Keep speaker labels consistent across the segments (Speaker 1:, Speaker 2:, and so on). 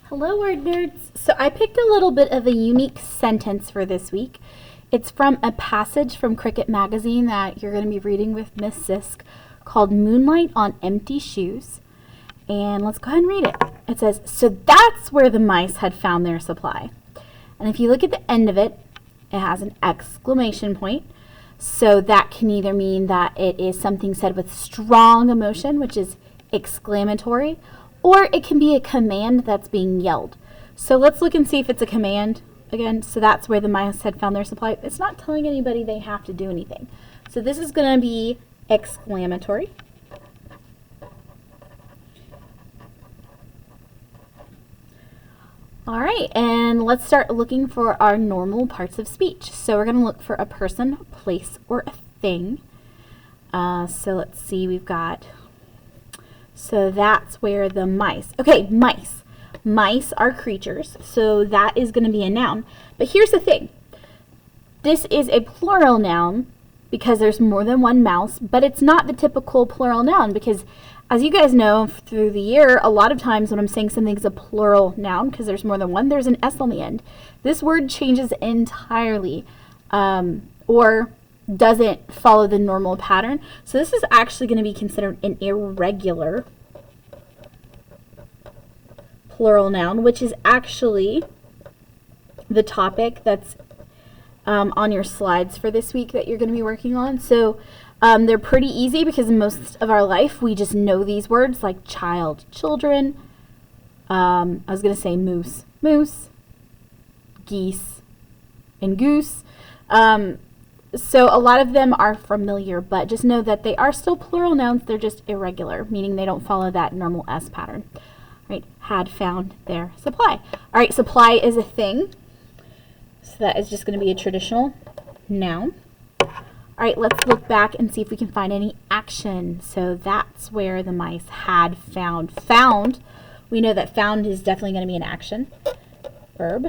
Speaker 1: Hello, word nerds. So I picked a little bit of a unique sentence for this week. It's from a passage from Cricket Magazine that you're going to be reading with Miss Sisk called Moonlight on Empty Shoes. And let's go ahead and read it. It says, "So that's where the mice had found their supply." And if you look at the end of it, it has an exclamation point. So that can either mean that it is something said with strong emotion, which is exclamatory, or it can be a command that's being yelled. So let's look and see if it's a command. Again, so that's where the mice had found their supply. It's not telling anybody they have to do anything. So this is going to be exclamatory. All right, and let's start looking for our normal parts of speech. So we're going to look for a person, place, or a thing. So let's see, we've got, so that's where the mice, okay, mice. Mice are creatures, so that is going to be a noun. But here's the thing. This is a plural noun because there's more than one mouse, but it's not the typical plural noun because, as you guys know through the year, a lot of times when I'm saying something's a plural noun, because there's more than one, there's an S on the end. This word changes entirely or doesn't follow the normal pattern. So this is actually going to be considered an irregular plural noun, which is actually the topic that's on your slides for this week that you're going to be working on. So they're pretty easy because most of our life we just know these words like child, children. I was going to say moose, moose, geese, and goose. So a lot of them are familiar, but just know that they are still plural nouns. They're just irregular, meaning they don't follow that normal S pattern. Right, had found their supply. All right, supply is a thing. So that is just going to be a traditional noun. All right, let's look back and see if we can find any action. So that's where the mice had found. Found, we know that found is definitely going to be an action verb.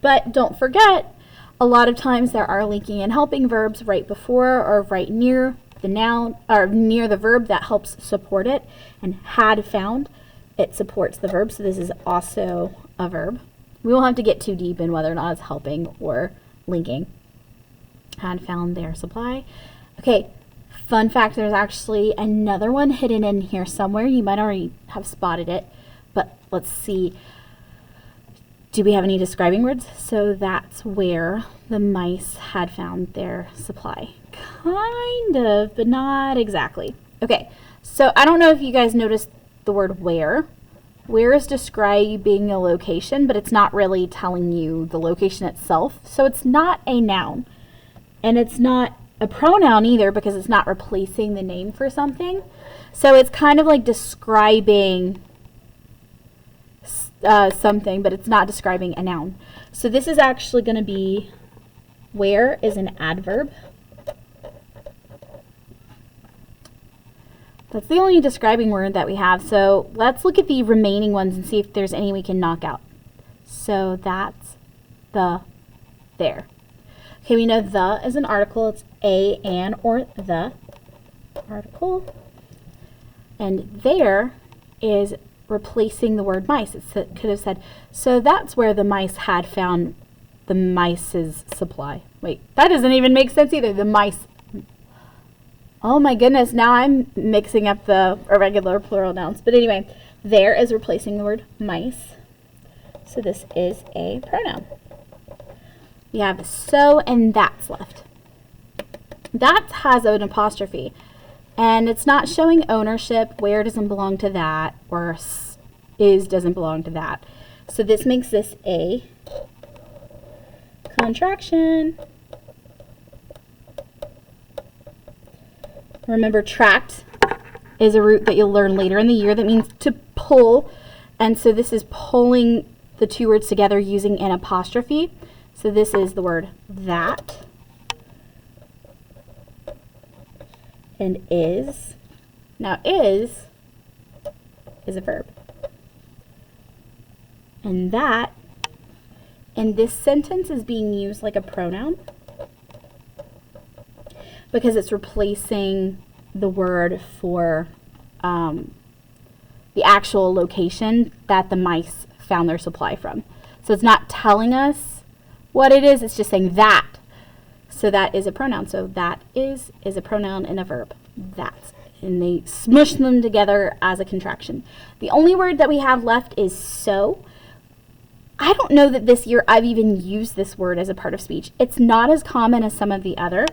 Speaker 1: But don't forget, a lot of times there are linking and helping verbs right before or right near the noun or near the verb that helps support it. And had found, it supports the verb, so this is also a verb. We won't have to get too deep in whether or not it's helping or linking. Had found their supply. Okay, fun fact, there's actually another one hidden in here somewhere. You might already have spotted it, but let's see. Do we have any describing words? So that's where the mice had found their supply. Kind of, but not exactly. Okay, so I don't know if you guys noticed the word where. Where is describing a location, but it's not really telling you the location itself. So it's not a noun. And it's not a pronoun either because it's not replacing the name for something. So it's kind of like describing something, but it's not describing a noun. So this is actually going to be, where is an adverb. That's the only describing word that we have. So let's look at the remaining ones and see if there's any we can knock out. So that's the, there. Okay, we know the is an article. It's a, an, or the article. And there is replacing the word mice. It could have said, so that's where the mice had found the mice's supply. Wait, that doesn't even make sense either. The mice. Oh my goodness, now I'm mixing up the irregular plural nouns. But anyway, there is replacing the word mice. So this is a pronoun. We have so and that's left. That has an apostrophe. And it's not showing ownership. Where doesn't belong to that, or is doesn't belong to that. So this makes this a contraction. Remember, tract is a root that you'll learn later in the year that means to pull. And so this is pulling the two words together using an apostrophe. So this is the word that. And is. Now is a verb. And that in this sentence is being used like a pronoun because it's replacing the word for the actual location that the mice found their supply from. So it's not telling us what it is, it's just saying that. So that is a pronoun. So that is a pronoun and a verb. That. And they smush them together as a contraction. The only word that we have left is so. I don't know that this year I've even used this word as a part of speech. It's not as common as some of the other.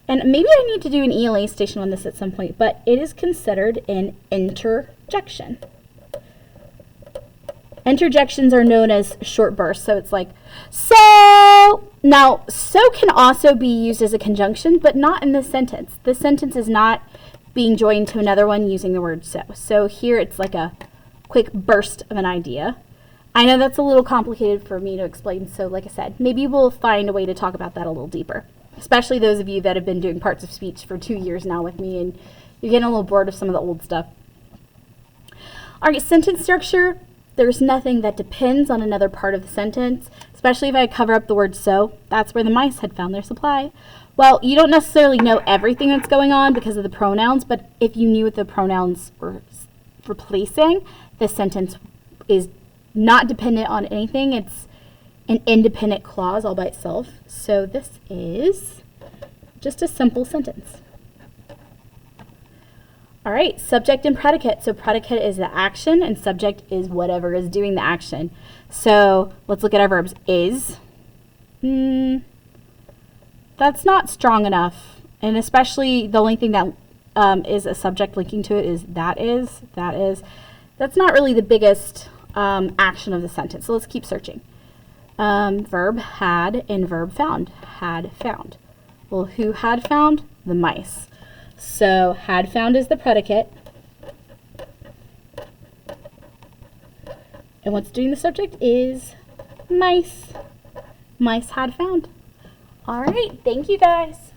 Speaker 1: And maybe I need to do an ELA station on this at some point, but it is considered an interjection. Interjections are known as short bursts. So it's like, so. Now, so can also be used as a conjunction, but not in this sentence. This sentence is not being joined to another one using the word so. So here it's like a quick burst of an idea. I know that's a little complicated for me to explain, so like I said, maybe we'll find a way to talk about that a little deeper, especially those of you that have been doing parts of speech for 2 years now with me and you're getting a little bored of some of the old stuff. All right, sentence structure. There's nothing that depends on another part of the sentence, especially if I cover up the word so. That's where the mice had found their supply. Well, you don't necessarily know everything that's going on because of the pronouns, but if you knew what the pronouns were replacing, the sentence is not dependent on anything. It's an independent clause all by itself. So this is just a simple sentence. All right, subject and predicate. So predicate is the action and subject is whatever is doing the action. So let's look at our verbs. Is. That's not strong enough. And especially the only thing that is a subject linking to it is that is. That is. That's not really the biggest action of the sentence. So let's keep searching. Verb had and verb found. Had found. Well, who had found? The mice. So had found is the predicate. And what's doing the subject is mice. Mice had found. All right, thank you guys.